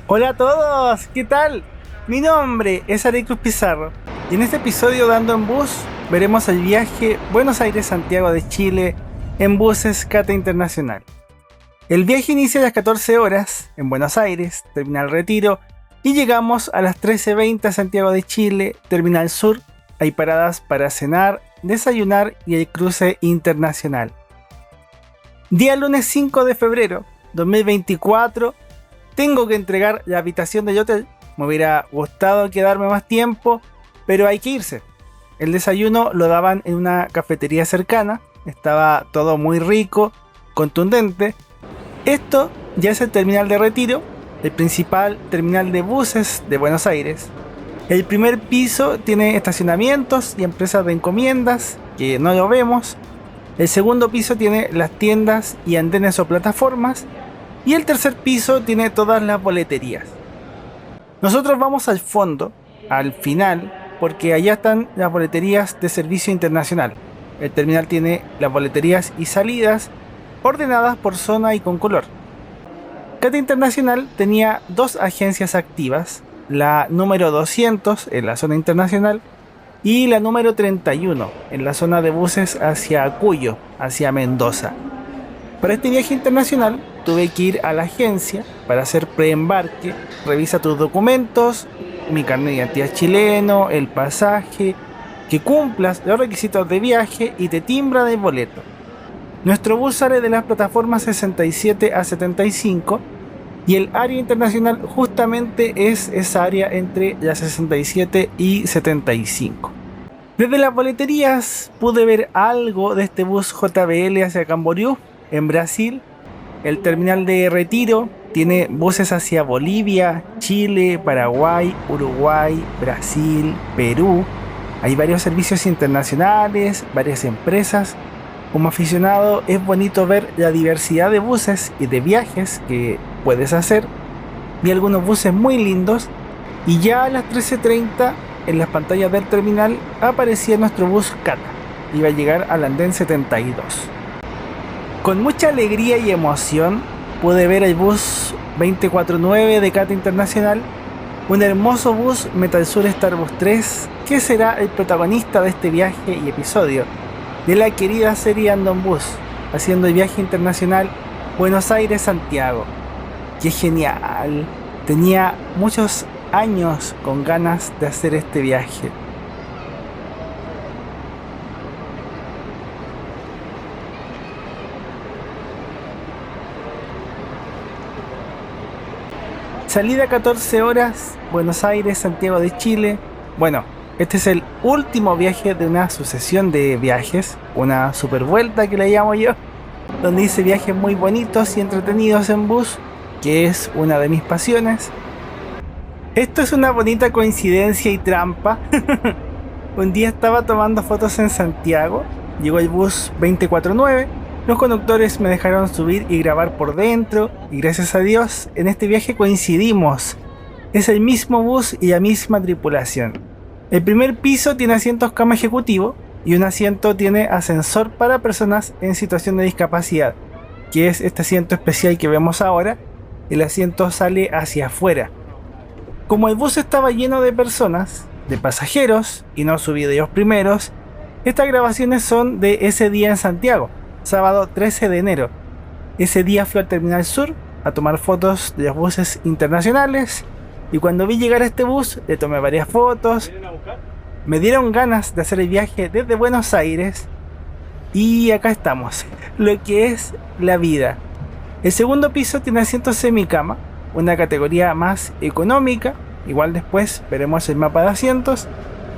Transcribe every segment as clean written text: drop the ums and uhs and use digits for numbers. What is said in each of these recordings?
Hola a todos, ¿qué tal? Mi nombre es Arecruz Pizarro y en este episodio de Ando en Bus veremos el viaje Buenos Aires-Santiago de Chile en buses Cata Internacional. El viaje inicia a las 14 horas en Buenos Aires, Terminal Retiro, y llegamos a las 13:20 a Santiago de Chile, Terminal Sur. Hay paradas para cenar, desayunar y el cruce internacional. Día lunes 5 de febrero 2024. Tengo que entregar la habitación del hotel. Me hubiera gustado quedarme más tiempo, pero hay que irse. El desayuno lo daban en una cafetería cercana. Estaba todo muy rico, contundente. Esto ya es el terminal de Retiro, el principal terminal de buses de Buenos Aires. El primer piso tiene estacionamientos y empresas de encomiendas, que no lo vemos. El segundo piso tiene las tiendas y andenes o plataformas. Y el tercer piso tiene todas las boleterías. Nosotros vamos al fondo, al final, porque allá están las boleterías de servicio internacional. El terminal tiene las boleterías y salidas ordenadas por zona y con color. Cata Internacional tenía dos agencias activas, la número 200 en la zona internacional y la número 31 en la zona de buses hacia Cuyo, hacia Mendoza. Para este viaje internacional tuve que ir a la agencia para hacer preembarque, revisa tus documentos, mi carnet de identidad chileno, el pasaje, que cumplas los requisitos de viaje y te timbra el boleto. Nuestro bus sale de las plataformas 67 a 75 y el área internacional justamente es esa área entre las 67 y 75. Desde las boleterías pude ver algo de este bus JBL hacia Camboriú, en Brasil. El terminal de Retiro tiene buses hacia Bolivia, Chile, Paraguay, Uruguay, Brasil, Perú. Hay varios servicios internacionales, varias empresas. Como aficionado es bonito ver la diversidad de buses y de viajes que puedes hacer. Vi algunos buses muy lindos y ya a las 13:30 en las pantallas del terminal aparecía nuestro bus Cata. Iba a llegar al andén 72. Con mucha alegría y emoción pude ver el bus 249 de Cata Internacional, un hermoso bus Metalsur Starbus 3 que será el protagonista de este viaje y episodio de la querida serie Ando en Bus, haciendo el viaje internacional Buenos Aires-Santiago. ¡Qué genial! Tenía muchos años con ganas de hacer este viaje. Salida 14 horas, Buenos Aires, Santiago de Chile. Bueno, este es el último viaje de una sucesión de viajes, una super vuelta que le llamo yo, donde hice viajes muy bonitos y entretenidos en bus, que es una de mis pasiones. Esto es una bonita coincidencia y trampa. Un día estaba tomando fotos en Santiago, llegó el bus 249. Los conductores me dejaron subir y grabar por dentro y gracias a Dios en este viaje coincidimos. Es el mismo bus y la misma tripulación. El primer piso tiene asientos cama ejecutivo y un asiento tiene ascensor para personas en situación de discapacidad, que es este asiento especial que vemos ahora. El asiento sale hacia afuera. Como el bus estaba lleno de personas, de pasajeros, y no subí de ellos primeros, estas grabaciones son de ese día en Santiago. Sábado 13 de enero. Ese día fui al Terminal Sur a tomar fotos de los buses internacionales y cuando vi llegar a este bus le tomé varias fotos. Me dieron ganas de hacer el viaje desde Buenos Aires y acá estamos, lo que es la vida. El segundo piso tiene asientos semicama, una categoría más económica, igual después veremos el mapa de asientos.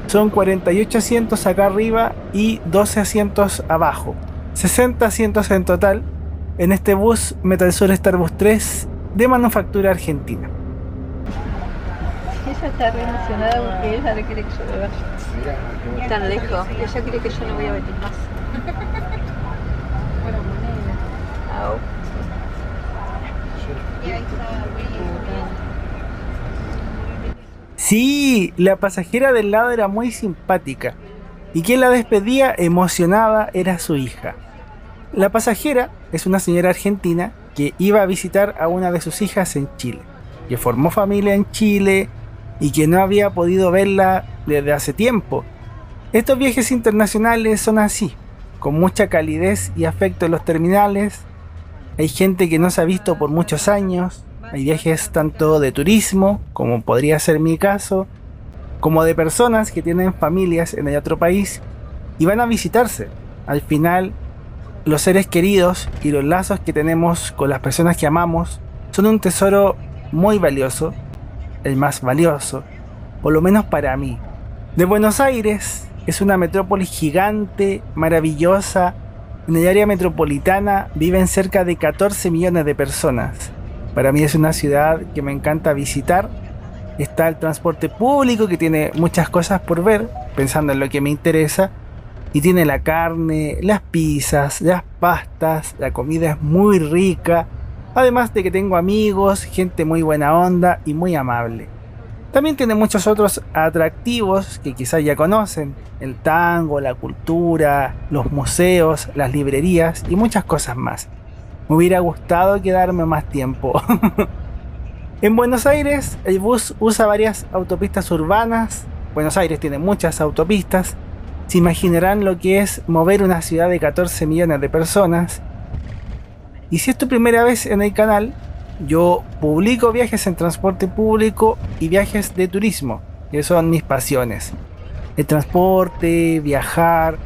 Son 48 asientos acá arriba y 12 asientos abajo. 60 asientos en total en este bus Metalsur Starbus 3 de manufactura argentina. Ella está re emocionada porque ella no quiere que yo me vaya tan lejos. Ella quiere que yo no voy a venir más. Au. Sí, la pasajera del lado era muy simpática y quien la despedía emocionada era su hija. La pasajera es una señora argentina que iba a visitar a una de sus hijas en Chile. que formó familia en Chile y que no había podido verla desde hace tiempo. Estos viajes internacionales son así, con mucha calidez y afecto en los terminales. Hay gente que no se ha visto por muchos años. Hay viajes tanto de turismo, como podría ser mi caso, como de personas que tienen familias en el otro país y van a visitarse. Al final, los seres queridos y los lazos que tenemos con las personas que amamos son un tesoro muy valioso, el más valioso, por lo menos para mí. De Buenos Aires es una metrópolis gigante, maravillosa. En el área metropolitana viven cerca de 14 millones de personas. Para mí es una ciudad que me encanta visitar. Está el transporte público que tiene muchas cosas por ver, pensando en lo que me interesa. Y tiene la carne, las pizzas, las pastas, la comida es muy rica. Además de que tengo amigos, gente muy buena onda y muy amable. También tiene muchos otros atractivos que quizás ya conocen. El tango, la cultura, los museos, las librerías y muchas cosas más. Me hubiera gustado quedarme más tiempo. En Buenos Aires el bus usa varias autopistas urbanas. Buenos Aires tiene muchas autopistas. Se imaginarán lo que es mover una ciudad de 14 millones de personas. Y si es tu primera vez en el canal, yo publico viajes en transporte público y viajes de turismo, que son mis pasiones. El transporte, viajar,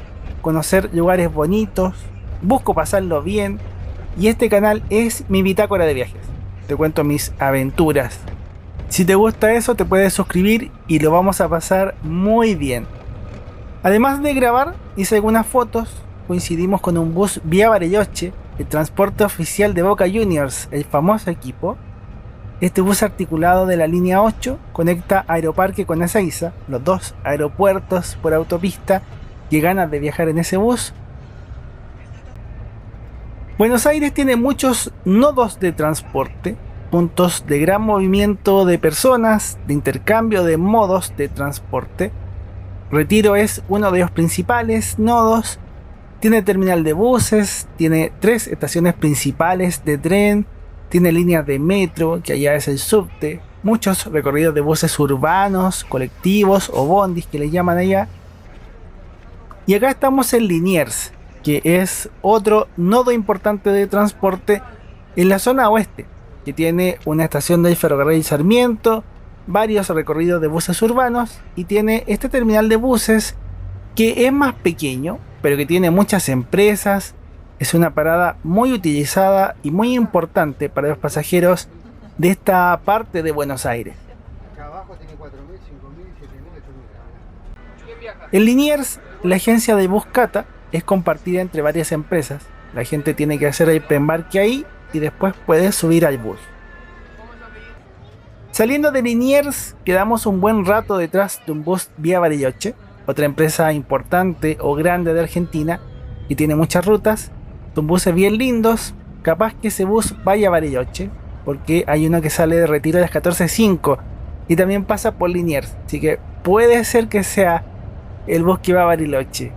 conocer lugares bonitos, busco pasarlo bien y este canal es mi bitácora de viajes. Te cuento mis aventuras. Si te gusta eso, te puedes suscribir y lo vamos a pasar muy bien. Además de grabar, hice algunas fotos, coincidimos con un bus vía Bariloche, el transporte oficial de Boca Juniors, el famoso equipo. Este bus articulado de la línea 8 conecta Aeroparque con Ezeiza, los dos aeropuertos por autopista. Qué ganas de viajar en ese bus. Buenos Aires tiene muchos nodos de transporte, puntos de gran movimiento de personas, de intercambio de modos de transporte. Retiro es uno de los principales nodos. Tiene terminal de buses, tiene 3 estaciones principales de tren, tiene líneas de metro, que allá es el subte, muchos recorridos de buses urbanos, colectivos o bondis que le llaman allá. Y acá estamos en Liniers, que es otro nodo importante de transporte en la zona oeste, que tiene una estación del ferrocarril Sarmiento, varios recorridos de buses urbanos y tiene este terminal de buses que es más pequeño, pero que tiene muchas empresas. Es una parada muy utilizada y muy importante para los pasajeros de esta parte de Buenos Aires. En Liniers, la agencia de bus Cata es compartida entre varias empresas. La gente tiene que hacer el preembarque ahí y después puede subir al bus. Saliendo de Liniers, quedamos un buen rato detrás de un bus vía Bariloche, otra empresa importante o grande de Argentina que tiene muchas rutas. Son buses bien lindos. Capaz que ese bus vaya a Bariloche, porque hay uno que sale de Retiro a las 14:05 y también pasa por Liniers, así que puede ser que sea el bus que va a Bariloche.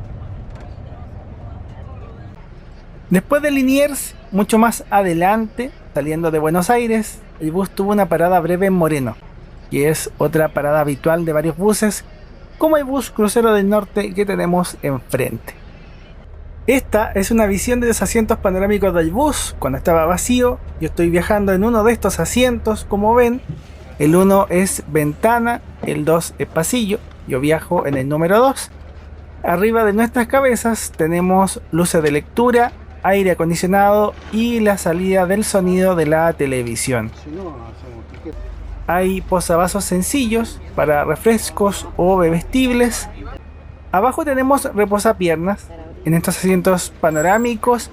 Después de Liniers, mucho más adelante, saliendo de Buenos Aires, el bus tuvo una parada breve en Moreno, que es otra parada habitual de varios buses, como el bus Crucero del Norte que tenemos enfrente. Esta es una visión de los asientos panorámicos del bus cuando estaba vacío. Yo estoy viajando en uno de estos asientos, como ven. El 1 es ventana, el 2 es pasillo. Yo viajo en el número 2. Arriba de nuestras cabezas tenemos luces de lectura, aire acondicionado y la salida del sonido de la televisión. Hay posavasos sencillos para refrescos o bebestibles. Abajo tenemos reposapiernas. En estos asientos panorámicos,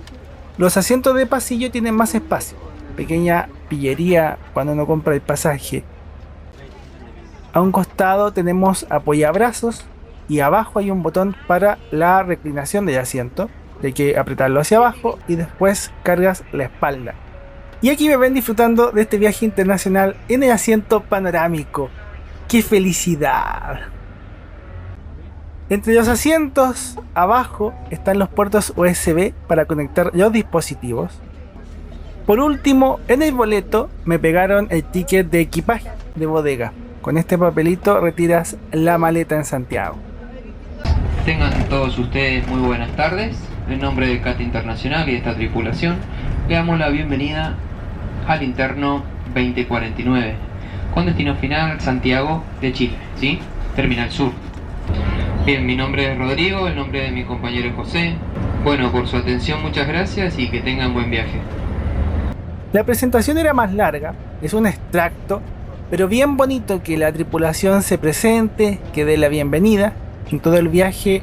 los asientos de pasillo tienen más espacio. Pequeña pillería cuando uno compra el pasaje. A un costado tenemos apoyabrazos y abajo hay un botón para la reclinación del asiento. Hay que apretarlo hacia abajo y después cargas la espalda. Y aquí me ven disfrutando de este viaje internacional en el asiento panorámico. ¡Qué felicidad! Entre los asientos, abajo están los puertos USB para conectar los dispositivos. Por último, en el boleto me pegaron el ticket de equipaje de bodega. Con este papelito retiras la maleta en Santiago. Tengan todos ustedes muy buenas tardes. En nombre de CAT Internacional y de esta tripulación, le damos la bienvenida al interno 2049, con destino final Santiago de Chile, ¿sí? Terminal Sur. Bien, mi nombre es Rodrigo, el nombre de mi compañero es José. Bueno, por su atención muchas gracias y que tengan buen viaje. La presentación era más larga, es un extracto, pero bien bonito que la tripulación se presente, que dé la bienvenida. En todo el viaje,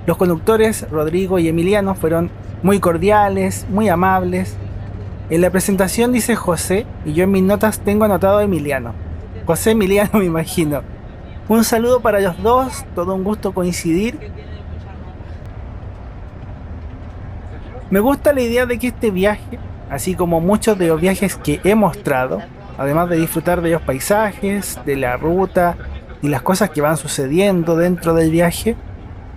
los conductores Rodrigo y Emiliano fueron muy cordiales, muy amables. En la presentación dice José y yo en mis notas tengo anotado Emiliano. José Emiliano me imagino. Un saludo para los dos, todo un gusto coincidir. Me gusta la idea de que este viaje, así como muchos de los viajes que he mostrado, además de disfrutar de los paisajes, de la ruta y las cosas que van sucediendo dentro del viaje,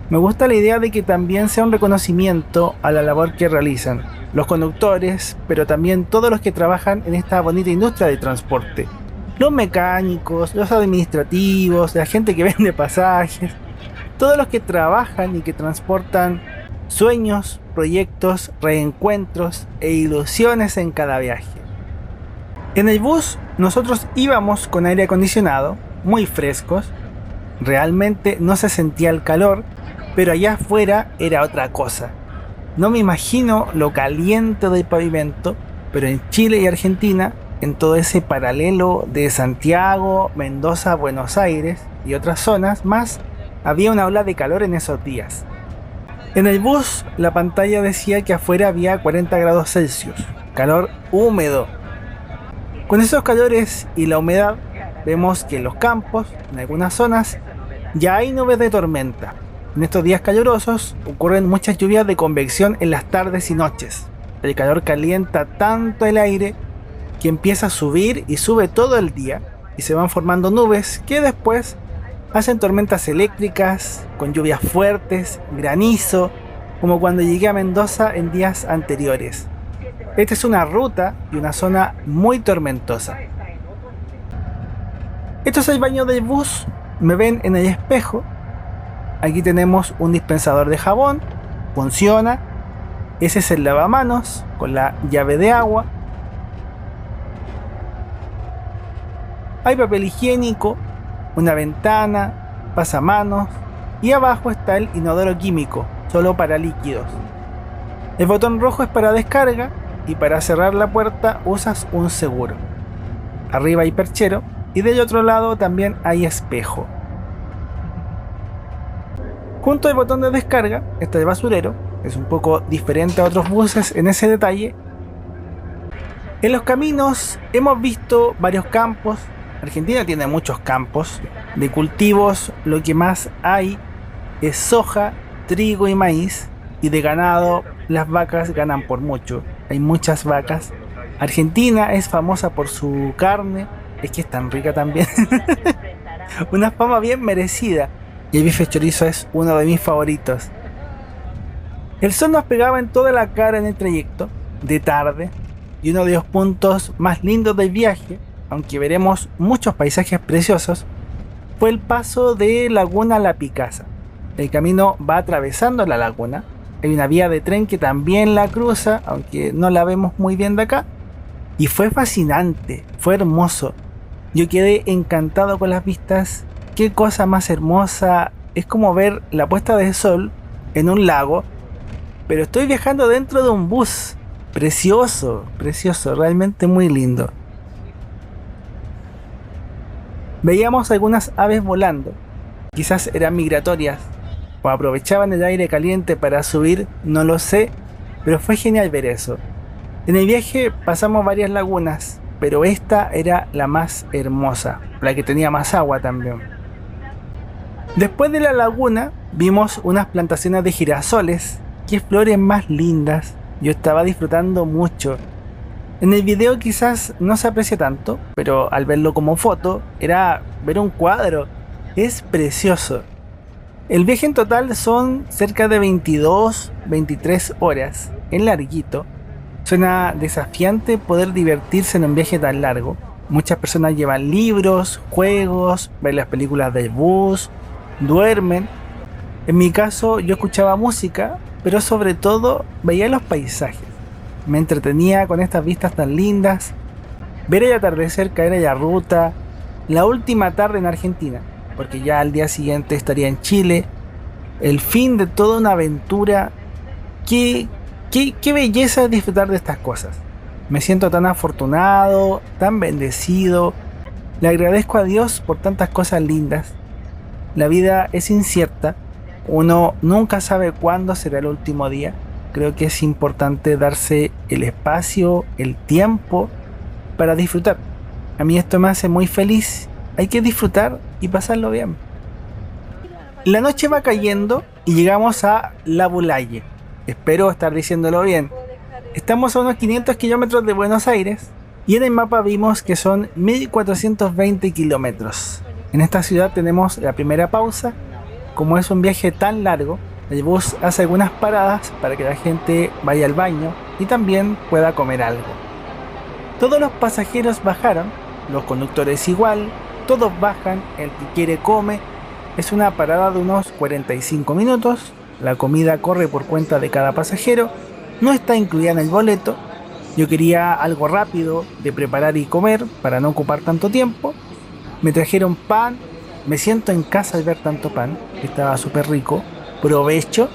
me gusta la idea de que también sea un reconocimiento a la labor que realizan los conductores, pero también todos los que trabajan en esta bonita industria de transporte. Los mecánicos, los administrativos, la gente que vende pasajes, todos los que trabajan y que transportan sueños, proyectos, reencuentros e ilusiones en cada viaje. En el bus nosotros íbamos con aire acondicionado, muy frescos, realmente no se sentía el calor, pero allá afuera era otra cosa. No me imagino lo caliente del pavimento, pero en Chile y Argentina, en todo ese paralelo de Santiago, Mendoza, Buenos Aires y otras zonas más, había una ola de calor en esos días. En el bus la pantalla decía que afuera había 40 grados Celsius, calor húmedo. Con esos calores y la humedad, vemos que en los campos, en algunas zonas, ya hay nubes de tormenta. En estos días calurosos ocurren muchas lluvias de convección en las tardes y noches. El calor calienta tanto el aire que empieza a subir y sube todo el día y se van formando nubes que después hacen tormentas eléctricas con lluvias fuertes, granizo, como cuando llegué a Mendoza en días anteriores. Esta es una ruta y una zona muy tormentosa. Esto es el baño del bus, me ven en el espejo. Aquí tenemos un dispensador de jabón, funciona. Ese es el lavamanos con la llave de agua. Hay papel higiénico, una ventana, pasamanos y abajo está el inodoro químico, solo para líquidos. El botón rojo es para descarga y para cerrar la puerta usas un seguro. Arriba hay perchero y del otro lado también hay espejo. Junto al botón de descarga está el basurero, es un poco diferente a otros buses en ese detalle. En los caminos hemos visto varios campos. Argentina tiene muchos campos de cultivos, lo que más hay es soja, trigo y maíz, y de ganado las vacas ganan por mucho, hay muchas vacas. Argentina es famosa por su carne, es que es tan rica también, una fama bien merecida, y el bife chorizo es uno de mis favoritos. El sol nos pegaba en toda la cara en el trayecto, de tarde, y uno de los puntos más lindos del viaje, aunque veremos muchos paisajes preciosos, fue el paso de Laguna La Picasa. El camino va atravesando la laguna, hay una vía de tren que también la cruza, aunque no la vemos muy bien de acá, y fue fascinante, fue hermoso. Yo quedé encantado con las vistas, qué cosa más hermosa, es como ver la puesta de sol en un lago, pero estoy viajando dentro de un bus, precioso, precioso, realmente muy lindo. Veíamos algunas aves volando, quizás eran migratorias o aprovechaban el aire caliente para subir, no lo sé, pero fue genial ver eso. En el viaje pasamos varias lagunas, pero esta era la más hermosa, la que tenía más agua también. Después de la laguna vimos unas plantaciones de girasoles, qué flores más lindas, yo estaba disfrutando mucho. En el video quizás no se aprecia tanto, pero al verlo como foto era ver un cuadro, es precioso. El viaje en total son cerca de 22-23 horas, es larguito. Suena desafiante poder divertirse en un viaje tan largo. Muchas personas llevan libros, juegos, ven las películas del bus, duermen. En mi caso yo escuchaba música, pero sobre todo veía los paisajes. Me entretenía con estas vistas tan lindas, ver el atardecer caer en la ruta, la última tarde en Argentina, porque ya al día siguiente estaría en Chile, el fin de toda una aventura. Qué belleza es disfrutar de estas cosas. Me siento tan afortunado, tan bendecido. Le agradezco a Dios por tantas cosas lindas. La vida es incierta. Uno nunca sabe cuándo será el último día. Creo que es importante darse el espacio, el tiempo para disfrutar. A mí esto me hace muy feliz. Hay que disfrutar y pasarlo bien. La noche va cayendo y llegamos a Labulaye. Espero estar diciéndolo bien. Estamos a unos 500 kilómetros de Buenos Aires y en el mapa vimos que son 1420 kilómetros. En esta ciudad tenemos la primera pausa. Como es un viaje tan largo, el bus hace algunas paradas para que la gente vaya al baño y también pueda comer algo. Todos los pasajeros bajaron, los conductores igual, todos bajan, el que quiere come. Es una parada de unos 45 minutos, la comida corre por cuenta de cada pasajero. No está incluida en el boleto. Yo quería algo rápido de preparar y comer para no ocupar tanto tiempo. Me trajeron pan. Me siento en casa al ver tanto pan. Estaba súper rico. Provecho.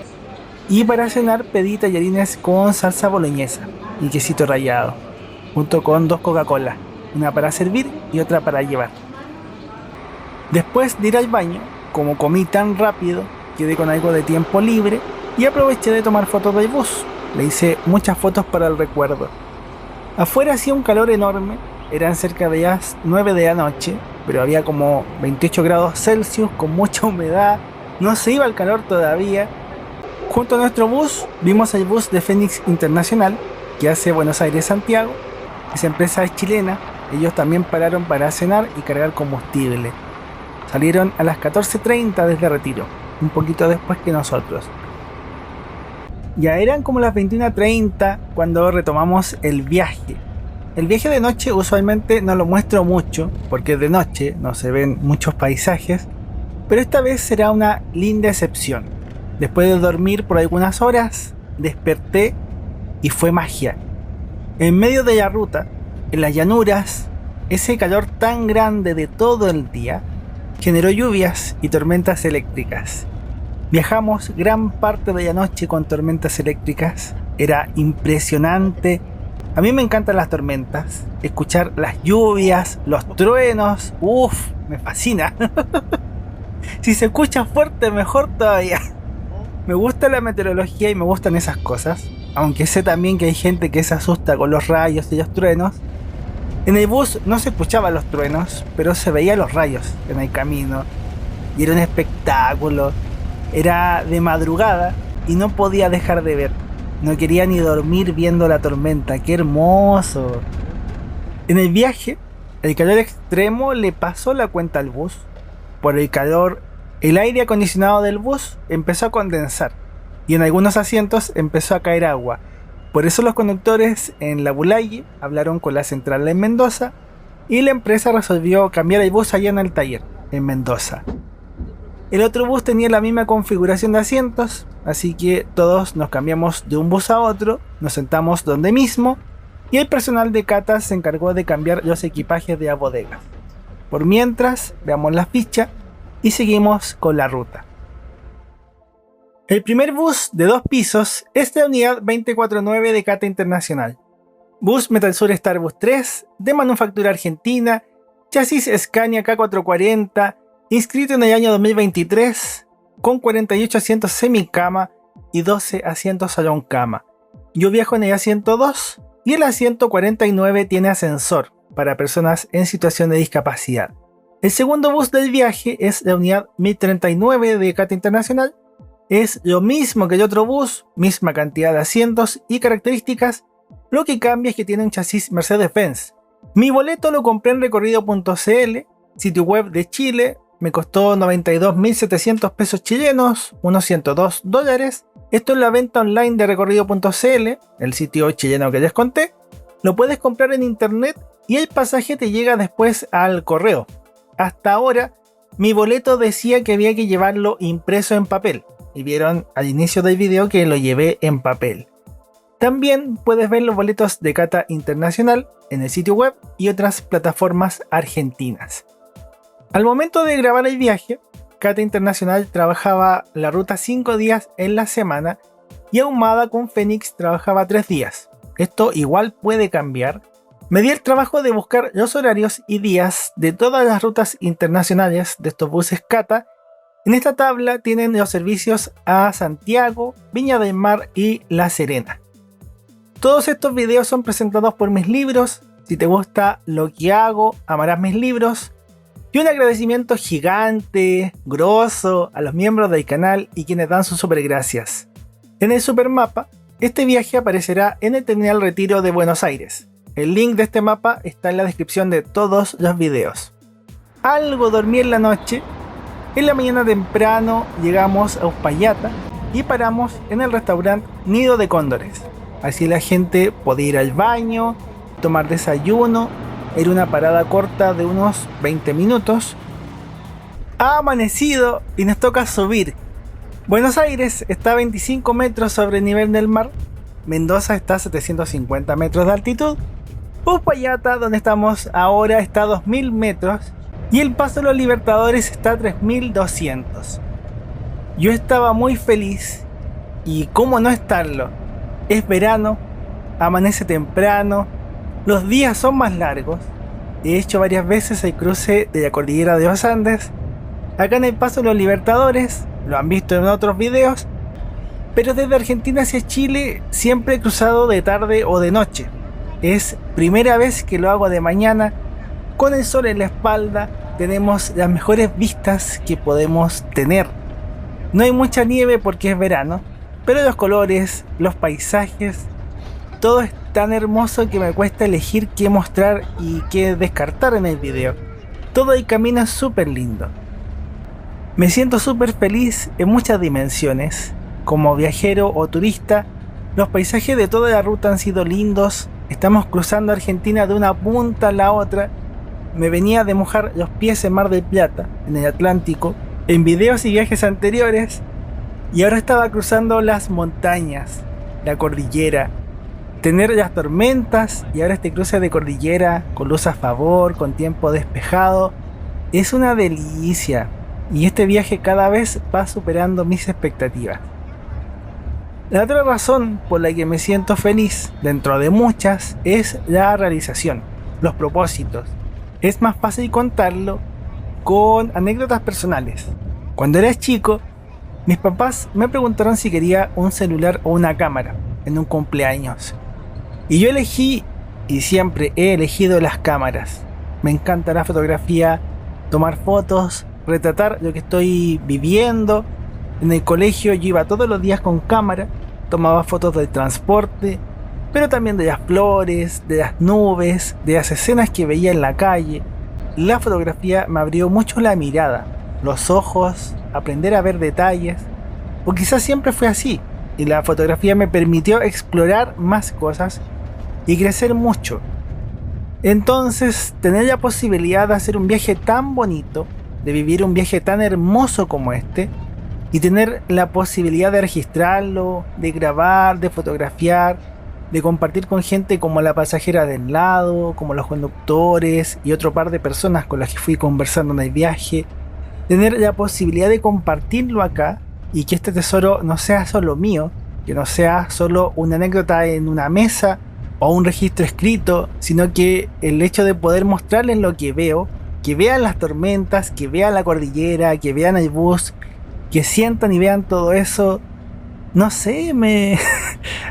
Y para cenar pedí tallarines con salsa boloñesa y quesito rallado, junto con 2 Coca-Cola, una para servir y otra para llevar. Después de ir al baño, como comí tan rápido, quedé con algo de tiempo libre y aproveché de tomar fotos del bus. Le hice muchas fotos para el recuerdo. Afuera hacía un calor enorme, eran cerca de las 9 de la noche, pero había como 28 grados Celsius con mucha humedad, no se iba el calor todavía. Junto a nuestro bus vimos el bus de Phoenix Internacional, que hace Buenos Aires-Santiago. Esa empresa es chilena, ellos también pararon para cenar y cargar combustible. Salieron a las 14:30 desde Retiro, un poquito después que nosotros. Ya eran como las 21:30 cuando retomamos el viaje. El viaje de noche usualmente no lo muestro mucho, porque de noche no se ven muchos paisajes, pero esta vez será una linda excepción. Después de dormir por algunas horas, desperté y fue magia. En medio de la ruta, en las llanuras, ese calor tan grande de todo el día generó lluvias y tormentas eléctricas. Viajamos gran parte de la noche con tormentas eléctricas. Era impresionante. A mí me encantan las tormentas. Escuchar las lluvias, los truenos. Uff, me fascina. Si se escucha fuerte, mejor todavía. Me gusta la meteorología y me gustan esas cosas. Aunque sé también que hay gente que se asusta con los rayos y los truenos. En el bus no se escuchaban los truenos, pero se veían los rayos en el camino. Y era un espectáculo. Era de madrugada y no podía dejar de ver. No quería ni dormir viendo la tormenta. ¡Qué hermoso! En el viaje, el calor extremo le pasó la cuenta al bus. Por el calor, el aire acondicionado del bus empezó a condensar y en algunos asientos empezó a caer agua. Por eso los conductores en Labulaye hablaron con la central en Mendoza y la empresa resolvió cambiar el bus allá en el taller, en Mendoza. El otro bus tenía la misma configuración de asientos, así que todos nos cambiamos de un bus a otro, nos sentamos donde mismo y el personal de catas se encargó de cambiar los equipajes de las bodegas. Por mientras, veamos la ficha y seguimos con la ruta. El primer bus de 2 pisos es de unidad 249 de Cata Internacional. Bus Metalsur Starbus 3 de manufactura argentina, chasis Scania K440, inscrito en el año 2023, con 48 asientos semicama y 12 asientos salón cama. Yo viajo en el asiento 2 y el asiento 49 tiene ascensor para personas en situación de discapacidad. El segundo bus del viaje es la unidad 1039 de Cata Internacional. Es lo mismo que el otro bus, misma cantidad de asientos y características, lo que cambia es que tiene un chasis Mercedes-Benz. Mi boleto lo compré en recorrido.cl, sitio web de Chile. Me costó 92.700 pesos chilenos, unos $102, Esto es la venta online de recorrido.cl, el sitio chileno que les conté. Lo puedes comprar en internet y el pasaje te llega después al correo. Hasta ahora, mi boleto decía que había que llevarlo impreso en papel. Y vieron al inicio del video que lo llevé en papel. También puedes ver los boletos de Cata Internacional en el sitio web y otras plataformas argentinas. Al momento de grabar el viaje, Cata Internacional trabajaba la ruta 5 días en la semana y Ahumada con Fénix trabajaba 3 días. Esto igual puede cambiar. Me di el trabajo de buscar los horarios y días de todas las rutas internacionales de estos buses Cata. En esta tabla tienen los servicios a Santiago, Viña del Mar y La Serena. Todos estos videos son presentados por mis libros. Si te gusta lo que hago, amarás mis libros. Y un agradecimiento gigante, grosso, a los miembros del canal y quienes dan sus super gracias. En el supermapa, este viaje aparecerá en el Terminal Retiro de Buenos Aires. El link de este mapa está en la descripción de todos los videos. Algo dormí en la noche. En la mañana temprano llegamos a Uspallata y paramos en el restaurante Nido de Cóndores. Así la gente podía ir al baño, tomar desayuno. Era una parada corta de unos 20 minutos. Ha amanecido y nos toca subir. Buenos Aires está a 25 metros sobre el nivel del mar. Mendoza está a 750 metros de altitud. Uspallata, donde estamos ahora, está a 2000 metros. Y el Paso de los Libertadores está a 3200. Yo estaba muy feliz. Y cómo no estarlo. Es verano, amanece temprano, los días son más largos. He hecho varias veces el cruce de la cordillera de los Andes. Acá en el Paso de los Libertadores, lo han visto en otros videos. Pero desde Argentina hacia Chile siempre he cruzado de tarde o de noche. Es primera vez que lo hago de mañana. Con el sol en la espalda tenemos las mejores vistas que podemos tener. No hay mucha nieve porque es verano, pero los colores, los paisajes, todo es tan hermoso que me cuesta elegir qué mostrar y qué descartar en el video. Todo el camino es súper lindo. Me siento súper feliz en muchas dimensiones. Como viajero o turista, los paisajes de toda la ruta han sido lindos. Estamos cruzando Argentina de una punta a la otra. Me venía de mojar los pies en Mar del Plata, en el Atlántico, en videos y viajes anteriores, y ahora estaba cruzando las montañas, la cordillera, tener las tormentas y ahora este cruce de cordillera con luz a favor, con tiempo despejado, es una delicia, y este viaje cada vez va superando mis expectativas. La otra razón por la que me siento feliz, dentro de muchas, es la realización, los propósitos. Es más fácil contarlo con anécdotas personales. Cuando era chico, mis papás me preguntaron si quería un celular o una cámara en un cumpleaños. Y yo elegí, y siempre he elegido las cámaras. Me encanta la fotografía, tomar fotos, retratar lo que estoy viviendo. En el colegio yo iba todos los días con cámara, tomaba fotos del transporte, pero también de las flores, de las nubes, de las escenas que veía en la calle. La fotografía me abrió mucho la mirada, los ojos, aprender a ver detalles, o quizás siempre fue así, y la fotografía me permitió explorar más cosas y crecer mucho. Entonces, tener la posibilidad de hacer un viaje tan bonito, de vivir un viaje tan hermoso como este, y tener la posibilidad de registrarlo, de grabar, de fotografiar, de compartir con gente como la pasajera del lado, como los conductores y otro par de personas con las que fui conversando en el viaje, tener la posibilidad de compartirlo acá y que este tesoro no sea solo mío, que no sea solo una anécdota en una mesa o un registro escrito, sino que el hecho de poder mostrarles lo que veo, que vean las tormentas, que vean la cordillera, que vean el bus, que sientan y vean todo eso, no sé, me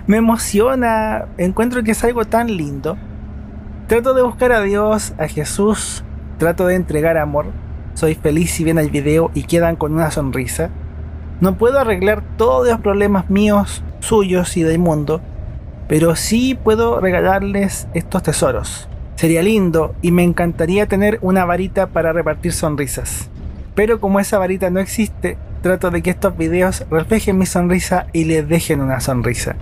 emociona, encuentro que es algo tan lindo. Trato de buscar a Dios, a Jesús, trato de entregar amor. Soy feliz si ven el video y quedan con una sonrisa. No puedo arreglar todos los problemas míos, suyos y del mundo, pero sí puedo regalarles estos tesoros. Sería lindo y me encantaría tener una varita para repartir sonrisas. Pero como esa varita no existe, trato de que estos videos reflejen mi sonrisa y les dejen una sonrisa.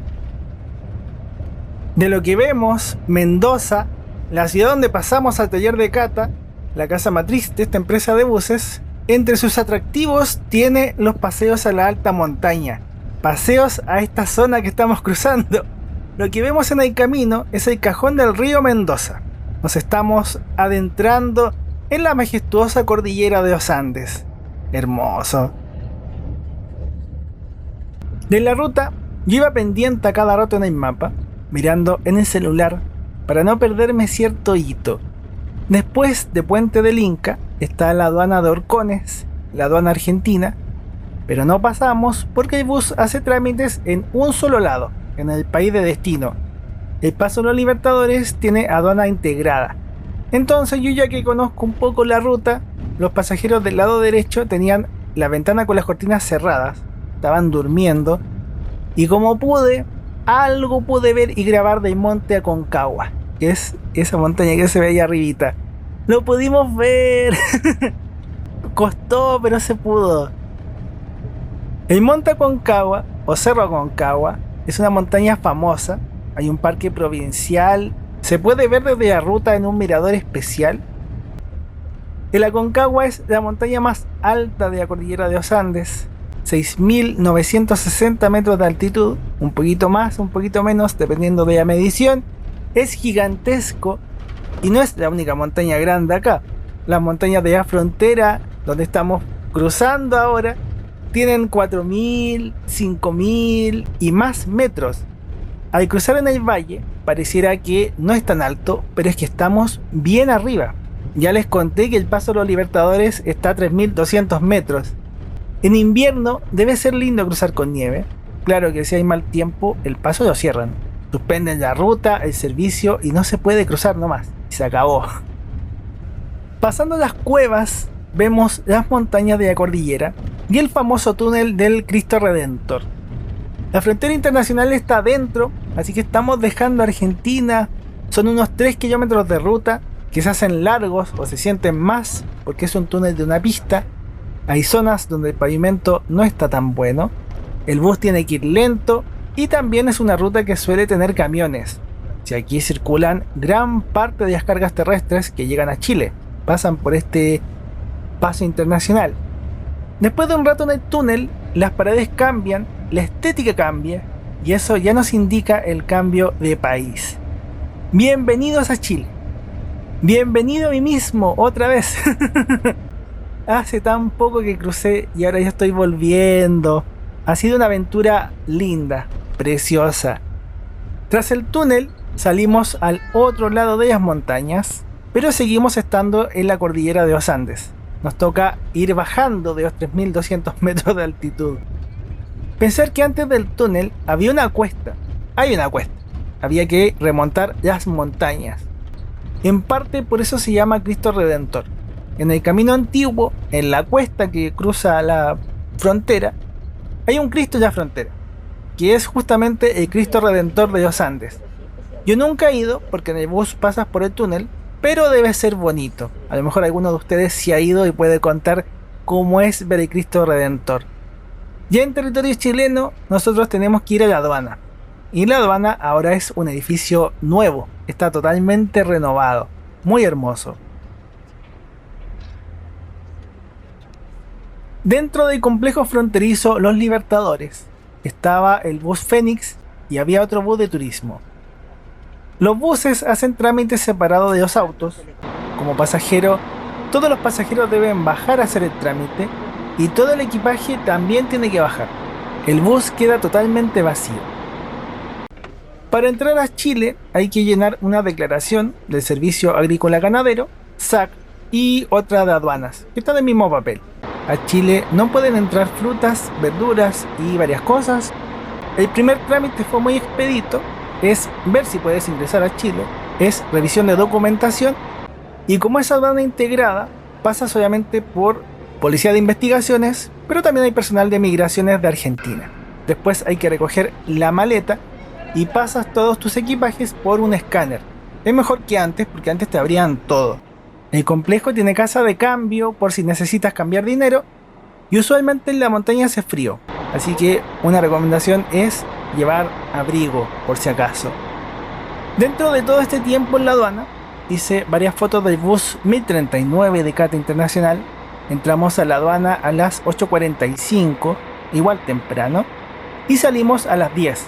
De lo que vemos, Mendoza, la ciudad donde pasamos al taller de Cata, la casa matriz de esta empresa de buses, entre sus atractivos tiene los paseos a la alta montaña, paseos a esta zona que estamos cruzando. Lo que vemos en el camino es el cajón del río Mendoza. Nos estamos adentrando en la majestuosa cordillera de los Andes. Hermoso. De la ruta, yo iba pendiente a cada rato en el mapa, mirando en el celular para no perderme cierto hito. Después de Puente del Inca está la aduana de Horcones, la aduana argentina, pero no pasamos porque el bus hace trámites en un solo lado, en el país de destino. El Paso de los Libertadores tiene aduana integrada. Entonces yo, ya que conozco un poco la ruta, los pasajeros del lado derecho tenían la ventana con las cortinas cerradas, estaban durmiendo, y como pude, algo pude ver y grabar del monte Aconcagua, que es esa montaña que se ve ahí arribita. Lo pudimos ver. Costó, pero se pudo. El monte Aconcagua, o Cerro Aconcagua, es una montaña famosa. Hay un parque provincial. Se puede ver desde la ruta en un mirador especial. El Aconcagua es la montaña más alta de la cordillera de los Andes. 6.960 metros de altitud, un poquito más, un poquito menos, dependiendo de la medición. Es gigantesco y no es la única montaña grande acá. Las montañas de la frontera, donde estamos cruzando ahora, tienen 4.000, 5.000 y más metros. Al cruzar en el valle, pareciera que no es tan alto, pero es que estamos bien arriba. Ya les conté que el Paso de los Libertadores está a 3.200 metros. En invierno debe ser lindo cruzar con nieve. Claro que si hay mal tiempo, el paso lo cierran. Suspenden la ruta, el servicio y no se puede cruzar nomás. Y se acabó. Pasando las cuevas, vemos las montañas de la cordillera y el famoso túnel del Cristo Redentor. La frontera internacional está adentro, así que estamos dejando Argentina. Son unos 3 kilómetros de ruta que se hacen largos o se sienten más porque es un túnel de una pista. Hay zonas donde el pavimento no está tan bueno, el bus tiene que ir lento y también es una ruta que suele tener camiones. Si aquí circulan gran parte de las cargas terrestres que llegan a Chile, pasan por este paso internacional. Después de un rato en el túnel, las paredes cambian, la estética cambia y eso ya nos indica el cambio de país. Bienvenidos a Chile. Bienvenido a mí mismo otra vez. Hace tan poco que crucé y ahora ya estoy volviendo. Ha sido una aventura linda, preciosa. Tras el túnel salimos al otro lado de las montañas, pero seguimos estando en la cordillera de los Andes. Nos toca ir bajando de los 3.200 metros de altitud. Pensar que antes del túnel había una cuesta. Hay una cuesta. Había que remontar las montañas. En parte por eso se llama Cristo Redentor. En el camino antiguo, en la cuesta que cruza la frontera, hay un Cristo en la frontera, que es justamente el Cristo Redentor de los Andes. Yo nunca he ido porque en el bus pasas por el túnel, pero debe ser bonito. A lo mejor alguno de ustedes sí ha ido y puede contar cómo es ver el Cristo Redentor. Ya en territorio chileno, nosotros tenemos que ir a la aduana. Y la aduana ahora es un edificio nuevo, está totalmente renovado, muy hermoso. Dentro del complejo fronterizo Los Libertadores estaba el bus Fénix y había otro bus de turismo. Los buses hacen trámites separados de los autos. Como pasajero, todos los pasajeros deben bajar a hacer el trámite y todo el equipaje también tiene que bajar. El bus queda totalmente vacío. Para entrar a Chile hay que llenar una declaración del Servicio Agrícola Ganadero, SAC, y otra de aduanas, que está en el mismo papel. A Chile no pueden entrar frutas, verduras y varias cosas. El primer trámite fue muy expedito, es ver si puedes ingresar a Chile, es revisión de documentación y como es aduana integrada, pasa solamente por policía de investigaciones, pero también hay personal de migraciones de Argentina. Después hay que recoger la maleta y pasas todos tus equipajes por un escáner. Es mejor que antes porque antes te abrían todo. El complejo tiene casa de cambio por si necesitas cambiar dinero y usualmente en la montaña hace frío, así que una recomendación es llevar abrigo por si acaso. Dentro de todo este tiempo en la aduana hice varias fotos del bus 1039 de Cata Internacional. Entramos a la aduana a las 8:45, igual temprano, y salimos a las 10.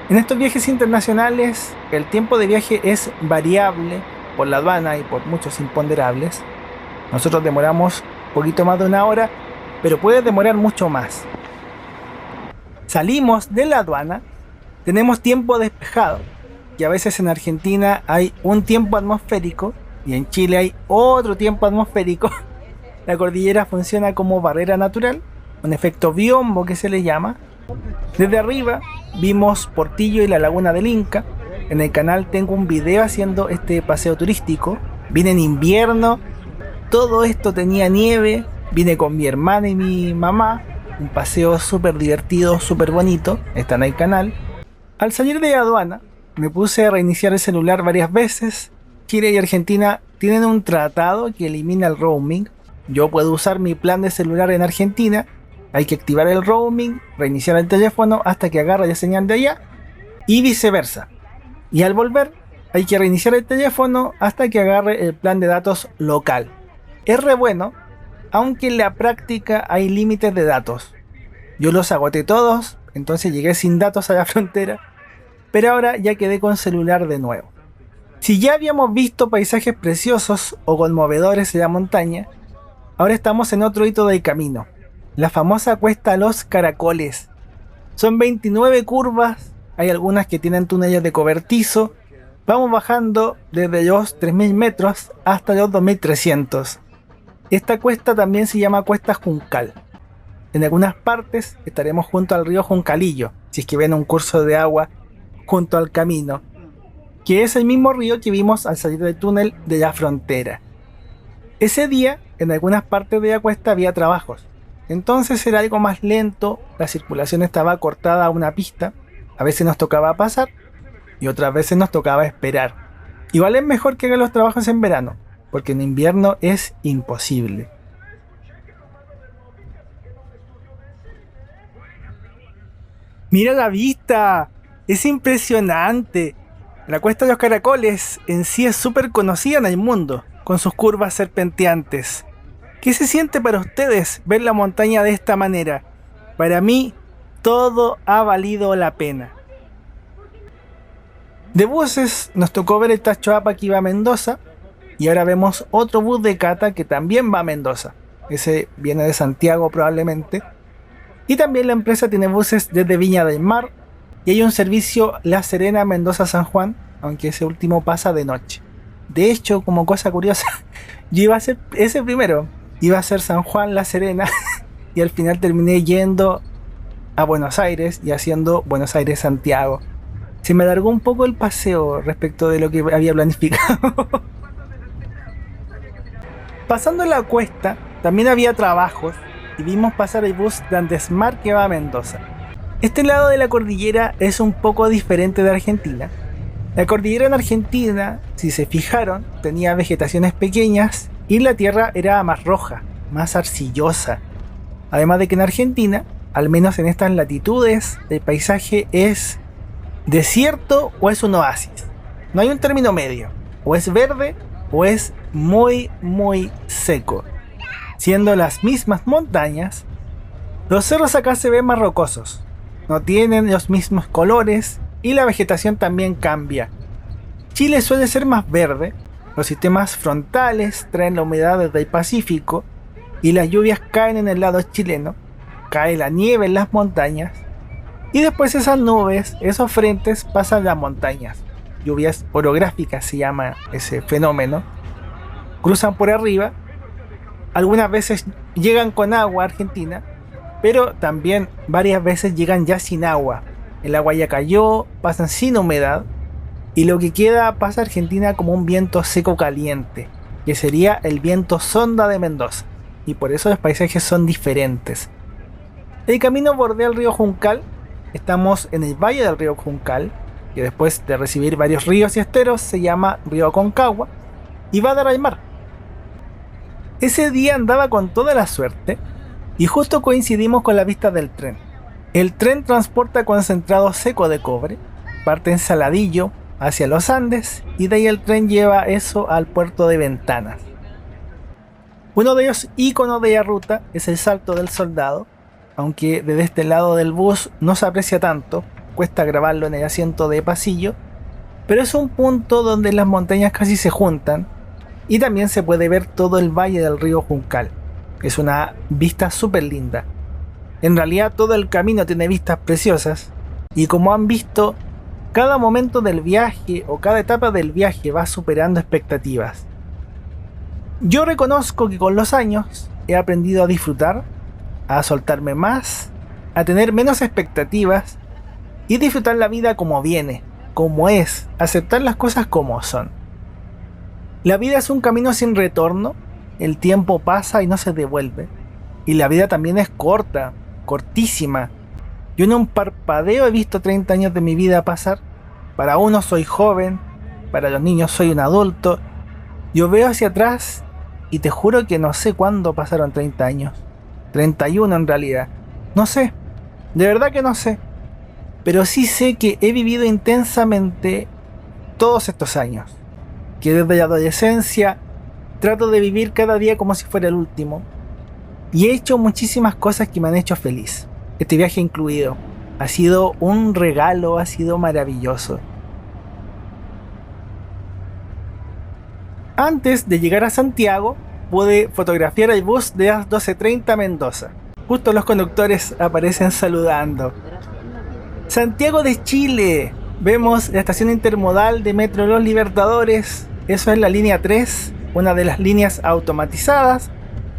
En estos viajes internacionales el tiempo de viaje es variable por la aduana y por muchos imponderables. Nosotros demoramos un poquito más de una hora, pero puede demorar mucho más. Salimos de la aduana, tenemos tiempo despejado, y a veces en Argentina hay un tiempo atmosférico y en Chile hay otro tiempo atmosférico. La cordillera funciona como barrera natural, un efecto biombo que se le llama. Desde arriba vimos Portillo y la laguna del Inca. En el canal tengo un video haciendo este paseo turístico. Vine en invierno, todo esto tenía nieve, vine con mi hermana y mi mamá. Un paseo súper divertido, súper bonito, está en el canal. Al salir de la aduana me puse a reiniciar el celular varias veces. Chile y Argentina tienen un tratado que elimina el roaming. Yo puedo usar mi plan de celular en Argentina, hay que activar el roaming, reiniciar el teléfono hasta que agarre la señal de allá y viceversa. Y al volver hay que reiniciar el teléfono hasta que agarre el plan de datos local. Es re bueno, aunque en la práctica hay límites de datos. Yo los agoté todos, entonces llegué sin datos a la frontera, pero ahora ya quedé con celular de nuevo. Si ya habíamos visto paisajes preciosos o conmovedores en la montaña, ahora estamos en otro hito del camino, la famosa cuesta Los Caracoles. Son 29 curvas, hay algunas que tienen túneles de cobertizo. Vamos bajando desde los 3000 metros hasta los 2300. Esta cuesta también se llama Cuesta Juncal. En algunas partes estaremos junto al río Juncalillo, si es que ven un curso de agua junto al camino, que es el mismo río que vimos al salir del túnel de la frontera. Ese día, en algunas partes de la cuesta había trabajos, entonces era algo más lento, la circulación estaba cortada a una pista, a veces nos tocaba pasar y otras veces nos tocaba esperar. Igual es mejor que hagan los trabajos en verano, porque en invierno es imposible. ¡Mira la vista! ¡Es impresionante! La Cuesta de los Caracoles en sí es súper conocida en el mundo, con sus curvas serpenteantes. ¿Qué se siente para ustedes ver la montaña de esta manera? Para mí, todo ha valido la pena. De buses nos tocó ver el Tacho APA que iba a Mendoza, y ahora vemos otro bus de Cata que también va a Mendoza. Ese viene de Santiago probablemente. Y también la empresa tiene buses desde Viña del Mar, y hay un servicio La Serena Mendoza-San Juan, aunque ese último pasa de noche. De hecho, como cosa curiosa, yo iba a hacer ese primero, iba a ser San Juan La Serena, y al final terminé yendo a Buenos Aires y haciendo Buenos Aires-Santiago. Se me alargó un poco el paseo respecto de lo que había planificado. Pasando la cuesta, también había trabajos y vimos pasar el bus de Andesmar que va a Mendoza. Este lado de la cordillera es un poco diferente de Argentina. La cordillera en Argentina, si se fijaron, tenía vegetaciones pequeñas y la tierra era más roja, más arcillosa. Además de que en Argentina, al menos en estas latitudes, el paisaje es desierto o es un oasis. No hay un término medio. O es verde o es muy seco. Siendo las mismas montañas, los cerros acá se ven más rocosos. No tienen los mismos colores y la vegetación también cambia. Chile suele ser más verde. Los sistemas frontales traen la humedad desde el Pacífico y las lluvias caen en el lado chileno. Cae la nieve en las montañas y después esas nubes, esos frentes pasan las montañas. Lluvias orográficas se llama ese fenómeno. Cruzan por arriba. Algunas veces llegan con agua a Argentina, pero también varias veces llegan ya sin agua. El agua ya cayó, pasan sin humedad y lo que queda pasa a Argentina como un viento seco caliente, que sería el viento sonda de Mendoza, y por eso los paisajes son diferentes. El camino bordea el río Juncal. Estamos en el valle del río Juncal, que después de recibir varios ríos y esteros se llama río Aconcagua y va a dar al mar. Ese día andaba con toda la suerte Y justo coincidimos con la vista del tren. El tren transporta concentrado seco de cobre, parte en Saladillo hacia los Andes y de ahí el tren lleva eso al puerto de Ventanas. Uno de ellos íconos de la ruta es el Salto del Soldado, aunque desde este lado del bus no se aprecia tanto, cuesta grabarlo en el asiento de pasillo, pero es un punto donde las montañas casi se juntan y también se puede ver todo el valle del río Juncal. Es una vista súper linda. En realidad todo el camino tiene vistas preciosas y como han visto, cada momento del viaje o cada etapa del viaje va superando expectativas. Yo reconozco que con los años he aprendido a disfrutar, a soltarme más, a tener menos expectativas y disfrutar la vida como viene, como es, aceptar las cosas como son. La vida es un camino sin retorno, el tiempo pasa y no se devuelve. Y la vida también es corta, cortísima. Yo en un parpadeo he visto 30 años de mi vida pasar. Para unos soy joven, para los niños soy un adulto. Yo veo hacia atrás y te juro que no sé cuándo pasaron 30 años. 31 en realidad. No sé, de verdad que no sé. Pero sí sé que he vivido intensamente todos estos años. Que desde la adolescencia trato de vivir cada día como si fuera el último. Y he hecho muchísimas cosas que me han hecho feliz. Este viaje incluido. Ha sido un regalo, ha sido maravilloso. Antes de llegar a Santiago, pude fotografiar el bus de las 12:30 a Mendoza. Justo los conductores aparecen saludando. Santiago de Chile. Vemos la estación intermodal de Metro Los Libertadores. Eso es la línea 3, una de las líneas automatizadas.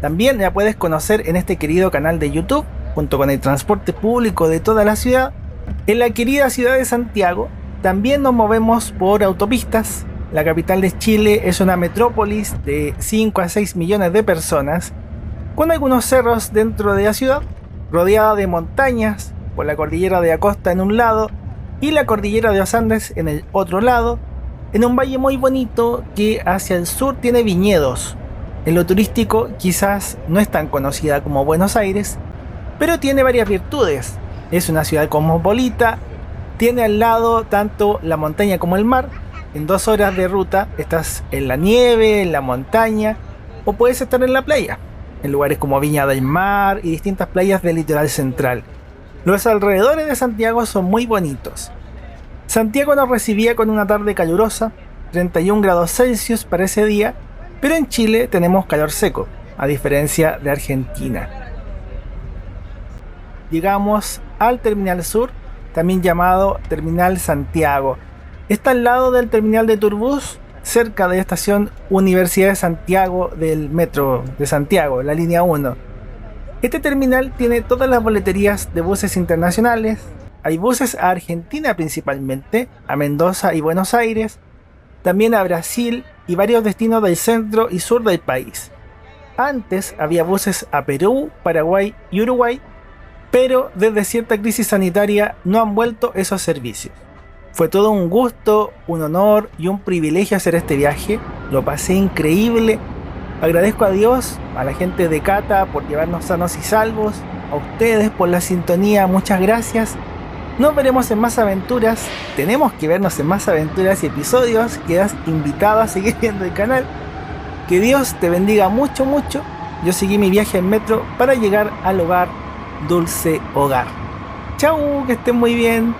También la puedes conocer en este querido canal de YouTube, junto con el transporte público de toda la ciudad. En la querida ciudad de Santiago también nos movemos por autopistas. La capital de Chile es una metrópolis de 5 a 6 millones de personas, con algunos cerros dentro de la ciudad, rodeada de montañas, por la cordillera de Acosta en un lado y la cordillera de los Andes en el otro lado, en un valle muy bonito que hacia el sur tiene viñedos. En lo turístico quizás no es tan conocida como Buenos Aires, pero tiene varias virtudes. Es una ciudad cosmopolita, tiene al lado tanto la montaña como el mar. En 2 horas de ruta estás en la nieve, en la montaña, o puedes estar en la playa, en lugares como Viña del Mar y distintas playas del litoral central. Los alrededores de Santiago son muy bonitos. Santiago nos recibía con una tarde calurosa, 31 grados Celsius para ese día, pero en Chile tenemos calor seco, a diferencia de Argentina. Llegamos al Terminal Sur, también llamado Terminal Santiago. Está al lado del terminal de Turbus, cerca de la estación Universidad de Santiago del Metro de Santiago, la línea 1. Este terminal tiene todas las boleterías de buses internacionales. Hay buses a Argentina principalmente, a Mendoza y Buenos Aires, también a Brasil y varios destinos del centro y sur del país. Antes había buses a Perú, Paraguay y Uruguay, pero desde cierta crisis sanitaria no han vuelto esos servicios. Fue todo un gusto, un honor y un privilegio hacer este viaje. Lo pasé increíble. Agradezco a Dios, a la gente de Cata por llevarnos sanos y salvos, a ustedes por la sintonía, muchas gracias. Nos veremos en más aventuras, tenemos que vernos en más aventuras y episodios. Quedas invitado a seguir viendo el canal. Que Dios te bendiga mucho, mucho. Yo seguí mi viaje en metro para llegar al hogar, dulce hogar. Chau, que estén muy bien.